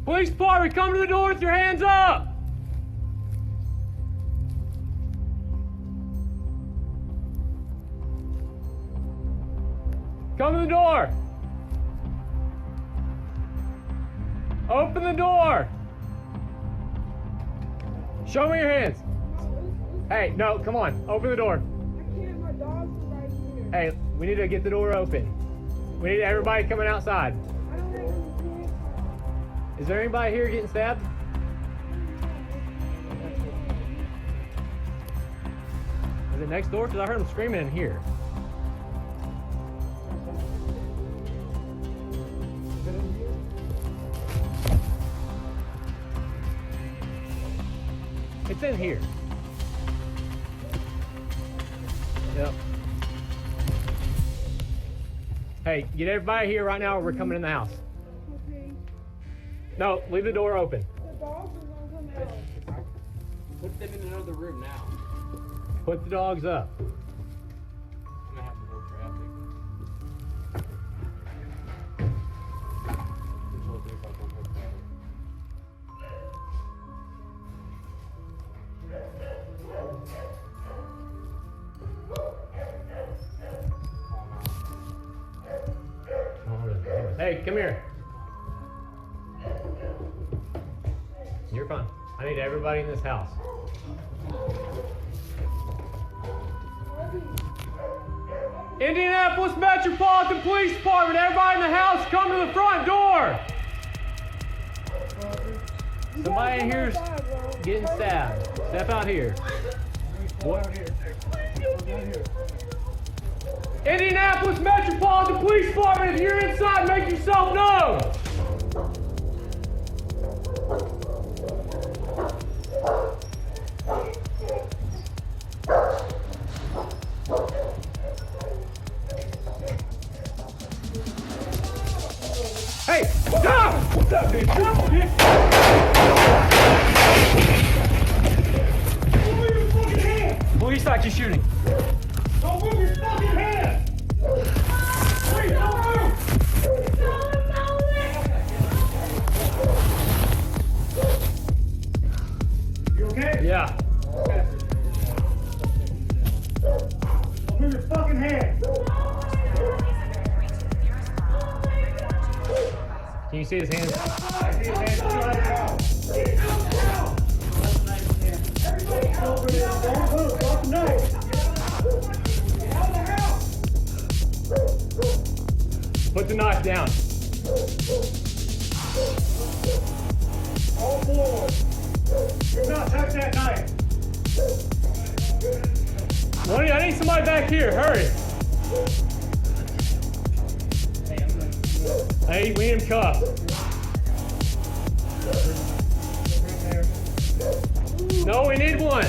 Police department, come to the door with your hands up! Come to the door! Open the door! Show me your hands! Hey, no, come on, open the door. I can't, my dogs are right here. Hey, we need to get the door open. We need everybody coming outside. I don't have any pants. Is there anybody here getting stabbed? Is it next door? Because I heard them screaming in here. It's in here. Yep. Hey, get everybody here right now or we're coming in the house. Okay. No, leave the door open. The dogs are gonna come out. Put them in another room now. Put the dogs up. I'm gonna have more traffic. Hey, come here. You're fine. I need everybody in this house. Indianapolis Metropolitan Police Department, everybody in the house, come to the front door. Somebody in here's getting stabbed. Step out here. What? Indianapolis Metropolitan Police Department, if you're inside, make yourself known. Hey, stop! What's up, dude? Stop, dude! Don't move your fucking hand! Police thought you shooting. Don't move your fucking hand! Please, don't move! You okay? Yeah. Don't move your fucking hand! Can you see his hands? I see his hands. Everybody out! Don't move! Drop the knife! Put the knife down. All four. Do not touch that knife. I need somebody back here. Hurry. Hey, we need him cuffed. No, we need one.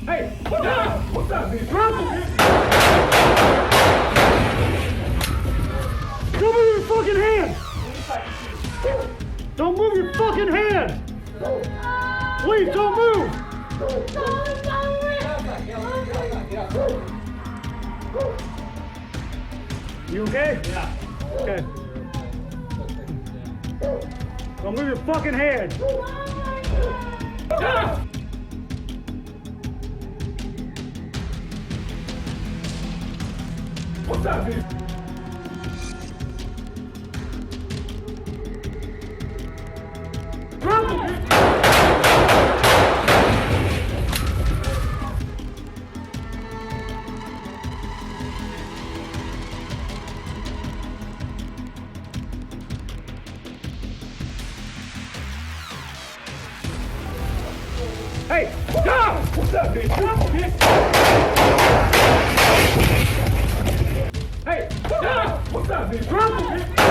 Hey, what's up? What's up, dude? Drop it! Don't move your fucking hand! Don't move your fucking hand! Please, don't move! You okay? Yeah. Okay. Don't move your fucking hand! What's up, dude? Drop it, dude! Hey, stop! What's up, dude? Drop it, dude! Hey, stop! What's up, dude? Drop it, dude!